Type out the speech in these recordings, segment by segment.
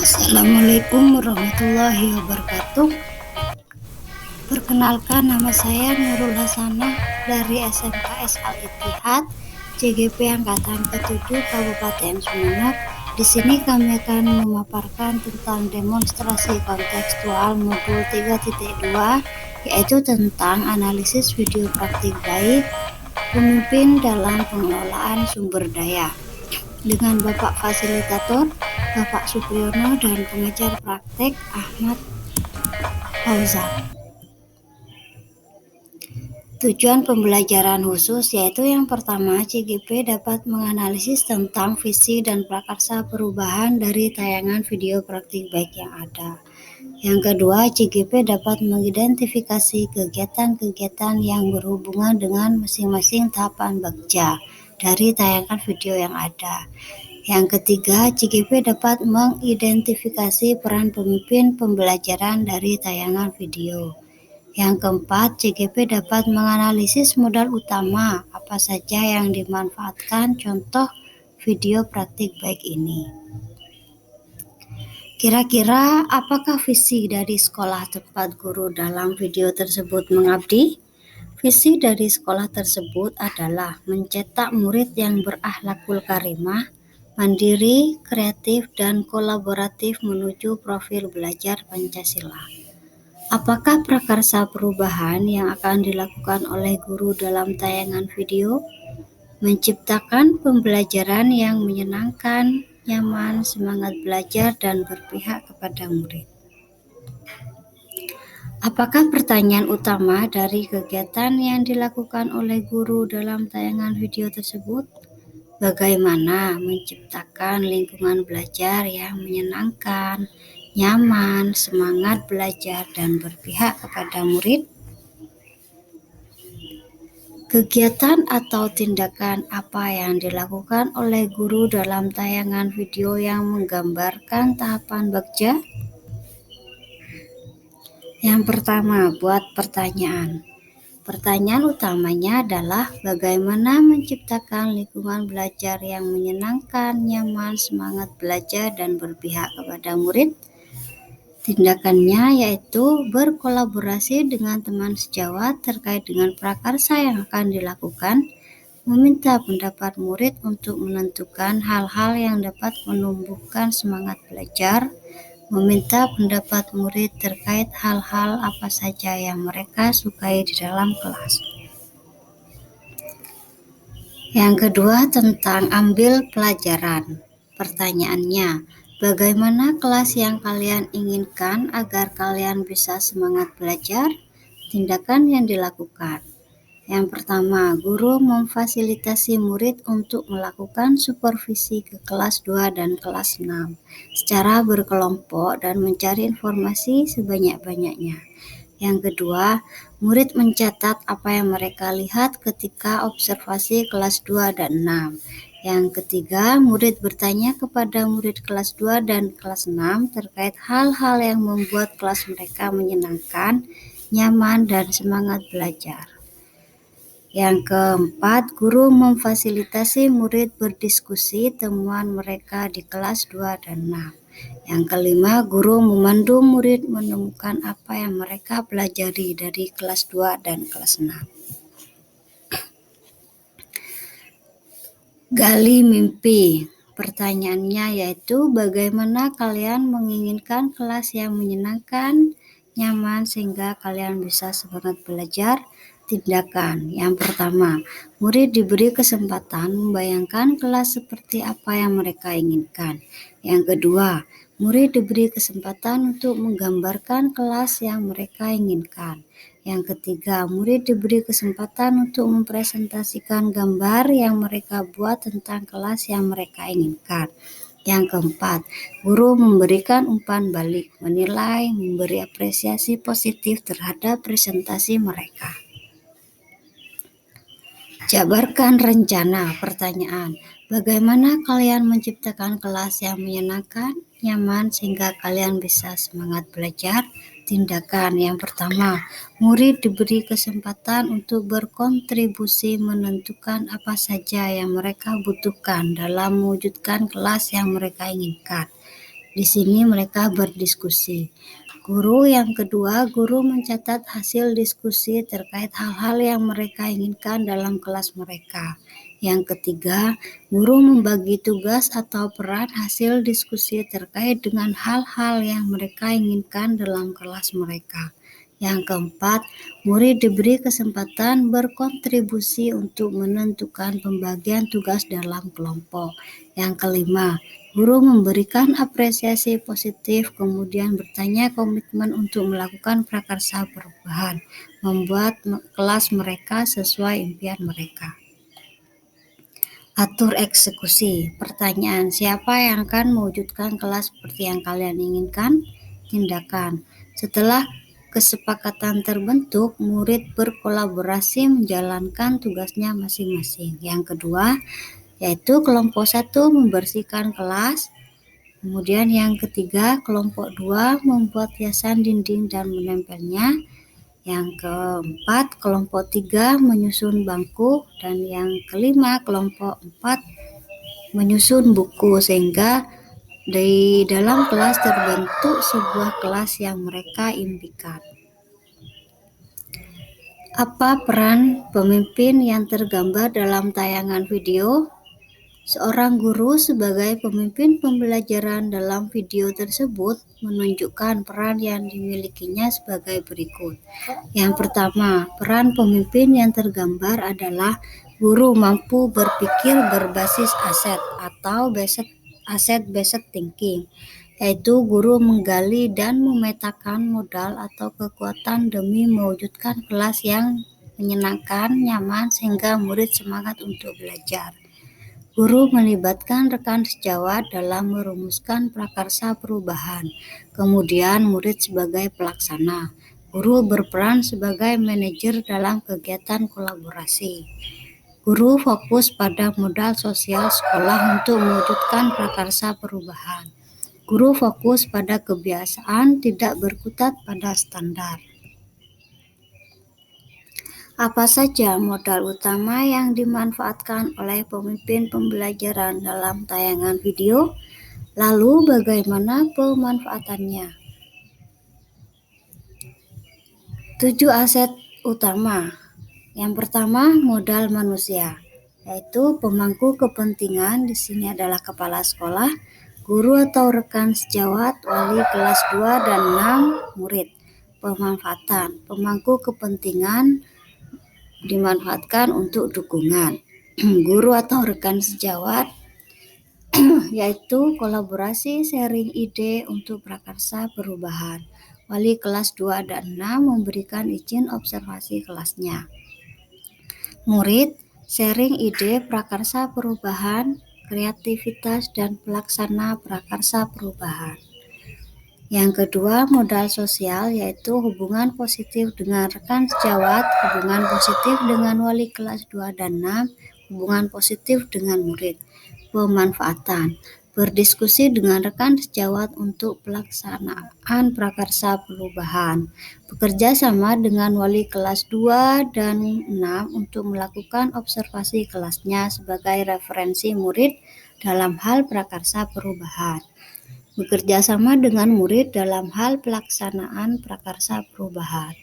Assalamualaikum warahmatullahi wabarakatuh. Perkenalkan, nama saya Nurul Hasanah dari SMKS Al-Ittihad, CGP Angkatan ke-7 Kabupaten Sumeneb. Di sini kami akan memaparkan tentang demonstrasi kontekstual modul 3.2, yaitu tentang analisis video praktik baik pemimpin dalam pengelolaan sumber daya, dengan Bapak Fasilitator Bapak Supriyono dan pengajar praktek Ahmad Fauzan. Tujuan pembelajaran khusus yaitu yang pertama, CGP dapat menganalisis tentang visi dan prakarsa perubahan dari tayangan video praktik baik yang ada. Yang kedua, CGP dapat mengidentifikasi kegiatan-kegiatan yang berhubungan dengan masing-masing tahapan bagja dari tayangan video yang ada. Yang ketiga, CGP dapat mengidentifikasi peran pemimpin pembelajaran dari tayangan video. Yang keempat, CGP dapat menganalisis modal utama apa saja yang dimanfaatkan contoh video praktik baik ini. Kira-kira apakah visi dari sekolah tempat guru dalam video tersebut mengabdi? Visi dari sekolah tersebut adalah mencetak murid yang berakhlakul karimah, mandiri, kreatif, dan kolaboratif menuju profil belajar Pancasila. Apakah prakarsa perubahan yang akan dilakukan oleh guru dalam tayangan video? Menciptakan pembelajaran yang menyenangkan, nyaman, semangat belajar, dan berpihak kepada murid. Apakah pertanyaan utama dari kegiatan yang dilakukan oleh guru dalam tayangan video tersebut? Bagaimana menciptakan lingkungan belajar yang menyenangkan, nyaman, semangat belajar, dan berpihak kepada murid? Kegiatan atau tindakan apa yang dilakukan oleh guru dalam tayangan video yang menggambarkan tahapan bagja? Yang pertama, buat pertanyaan. Pertanyaan utamanya adalah bagaimana menciptakan lingkungan belajar yang menyenangkan, nyaman, semangat belajar, dan berpihak kepada murid. Tindakannya yaitu berkolaborasi dengan teman sejawat terkait dengan prakarsa yang akan dilakukan, meminta pendapat murid untuk menentukan hal-hal yang dapat menumbuhkan semangat belajar, meminta pendapat murid terkait hal-hal apa saja yang mereka sukai di dalam kelas. Yang kedua, tentang ambil pelajaran. Pertanyaannya, bagaimana kelas yang kalian inginkan agar kalian bisa semangat belajar? Tindakan yang dilakukan. Yang pertama, guru memfasilitasi murid untuk melakukan supervisi ke kelas 2 dan kelas 6 secara berkelompok dan mencari informasi sebanyak-banyaknya. Yang kedua, murid mencatat apa yang mereka lihat ketika observasi kelas 2 dan 6. Yang ketiga, murid bertanya kepada murid kelas 2 dan kelas 6 terkait hal-hal yang membuat kelas mereka menyenangkan, nyaman, dan semangat belajar. Yang keempat, guru memfasilitasi murid berdiskusi temuan mereka di kelas 2 dan 6. Yang kelima, guru memandu murid menemukan apa yang mereka pelajari dari kelas 2 dan kelas 6. Gali mimpi. Pertanyaannya yaitu bagaimana kalian menginginkan kelas yang menyenangkan, nyaman sehingga kalian bisa semangat belajar? Tindakan. Yang pertama, murid diberi kesempatan membayangkan kelas seperti apa yang mereka inginkan. Yang kedua, murid diberi kesempatan untuk menggambarkan kelas yang mereka inginkan. Yang ketiga, murid diberi kesempatan untuk mempresentasikan gambar yang mereka buat tentang kelas yang mereka inginkan. Yang keempat, guru memberikan umpan balik, menilai, memberi apresiasi positif terhadap presentasi mereka. Jabarkan rencana. Pertanyaan, bagaimana kalian menciptakan kelas yang menyenangkan, nyaman, sehingga kalian bisa semangat belajar? Tindakan. Yang pertama, murid diberi kesempatan untuk berkontribusi menentukan apa saja yang mereka butuhkan dalam mewujudkan kelas yang mereka inginkan. Di sini mereka berdiskusi. Guru yang kedua, guru mencatat hasil diskusi terkait hal-hal yang mereka inginkan dalam kelas mereka. Yang ketiga, guru membagi tugas atau peran hasil diskusi terkait dengan hal-hal yang mereka inginkan dalam kelas mereka. Yang keempat, murid diberi kesempatan berkontribusi untuk menentukan pembagian tugas dalam kelompok. Yang kelima, guru memberikan apresiasi positif, kemudian bertanya komitmen untuk melakukan prakarsa perubahan, membuat kelas mereka sesuai impian mereka. Atur eksekusi. Pertanyaan, siapa yang akan mewujudkan kelas seperti yang kalian inginkan? Tindakan. Setelah kesepakatan terbentuk, murid berkolaborasi menjalankan tugasnya masing-masing. Yang kedua, yaitu kelompok 1 membersihkan kelas. Kemudian yang ketiga, kelompok 2 membuat hiasan dinding dan menempelnya. Yang keempat, kelompok 3 menyusun bangku. Dan yang kelima, kelompok 4 menyusun buku, sehingga di dalam kelas terbentuk sebuah kelas yang mereka impikan. Apa peran pemimpin yang tergambar dalam tayangan video? Seorang guru sebagai pemimpin pembelajaran dalam video tersebut menunjukkan peran yang dimilikinya sebagai berikut. Yang pertama, peran pemimpin yang tergambar adalah guru mampu berpikir berbasis aset atau asset-based thinking, yaitu guru menggali dan memetakan modal atau kekuatan demi mewujudkan kelas yang menyenangkan, nyaman, sehingga murid semangat untuk belajar. Guru melibatkan rekan sejawat dalam merumuskan prakarsa perubahan, kemudian murid sebagai pelaksana. Guru berperan sebagai manajer dalam kegiatan kolaborasi. Guru fokus pada modal sosial sekolah untuk mewujudkan prakarsa perubahan. Guru fokus pada kebiasaan, tidak berkutat pada standar. Apa saja modal utama yang dimanfaatkan oleh pemimpin pembelajaran dalam tayangan video? Lalu bagaimana pemanfaatannya? 7 aset utama. Yang pertama, modal manusia, yaitu pemangku kepentingan. Di sini adalah kepala sekolah, guru atau rekan sejawat, wali kelas 2 dan 6, murid. Pemanfaatan, pemangku kepentingan dimanfaatkan untuk dukungan. Guru atau rekan sejawat yaitu kolaborasi, sharing ide untuk prakarsa perubahan. Wali kelas 2 dan 6 memberikan izin observasi kelasnya. Murid, sharing ide prakarsa perubahan, kreativitas dan pelaksana prakarsa perubahan. Yang kedua, modal sosial, yaitu hubungan positif dengan rekan sejawat, hubungan positif dengan wali kelas 2 dan 6, hubungan positif dengan murid. Pemanfaatan, berdiskusi dengan rekan sejawat untuk pelaksanaan prakarsa perubahan. Bekerja sama dengan wali kelas 2 dan 6 untuk melakukan observasi kelasnya sebagai referensi murid dalam hal prakarsa perubahan. Bekerja sama dengan murid dalam hal pelaksanaan prakarsa perubahan.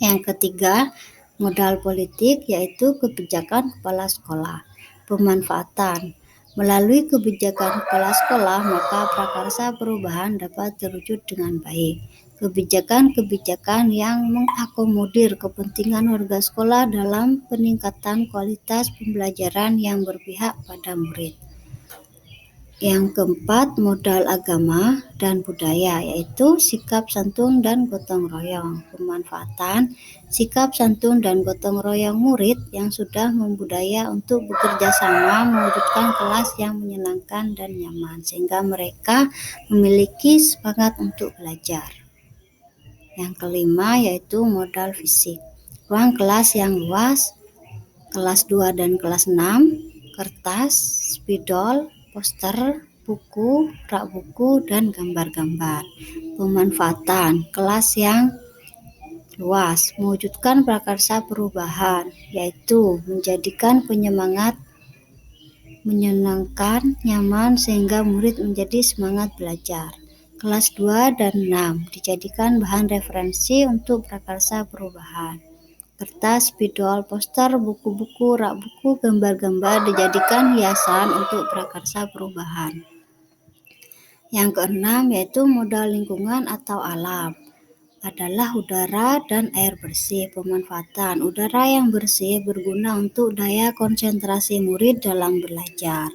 Yang ketiga, modal politik, yaitu kebijakan kepala sekolah. Pemanfaatan, melalui kebijakan kepala sekolah, maka prakarsa perubahan dapat terwujud dengan baik. Kebijakan-kebijakan yang mengakomodir kepentingan warga sekolah dalam peningkatan kualitas pembelajaran yang berpihak pada murid. Yang keempat, modal agama dan budaya, yaitu sikap santun dan gotong royong. Pemanfaatan, sikap santun dan gotong royong murid yang sudah membudaya untuk bekerja sama mewujudkan kelas yang menyenangkan dan nyaman, sehingga mereka memiliki semangat untuk belajar. Yang kelima, yaitu modal fisik. Ruang kelas yang luas, kelas 2 dan kelas 6, kertas, spidol, poster, buku, rak buku, dan gambar-gambar. Pemanfaatan, kelas yang luas, mewujudkan prakarsa perubahan, yaitu menjadikan penyemangat menyenangkan, nyaman, sehingga murid menjadi semangat belajar. Kelas 2 dan 6 dijadikan bahan referensi untuk prakarsa perubahan. Kertas, spidol, poster, buku-buku, rak buku, gambar-gambar dijadikan hiasan untuk prakarsa perubahan. Yang keenam yaitu modal lingkungan atau alam adalah udara dan air bersih. Pemanfaatan udara yang bersih berguna untuk daya konsentrasi murid dalam belajar.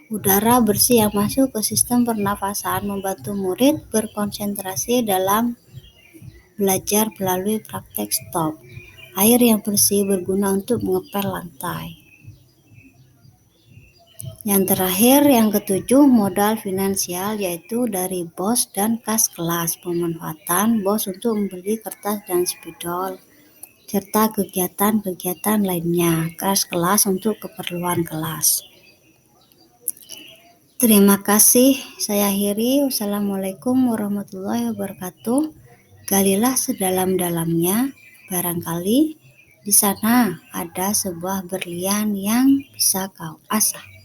Udara bersih yang masuk ke sistem pernafasan membantu murid berkonsentrasi dalam belajar melalui praktek stop. Air yang bersih berguna untuk mengepel lantai. Yang terakhir, yang ketujuh, modal finansial yaitu dari BOS dan kas kelas. Pemanfaatan BOS untuk membeli kertas dan spidol, serta kegiatan-kegiatan lainnya. Kas kelas untuk keperluan kelas. Terima kasih, saya akhiri. Wassalamualaikum warahmatullahi wabarakatuh. Galilah sedalam-dalamnya, barangkali di sana ada sebuah berlian yang bisa kau asah.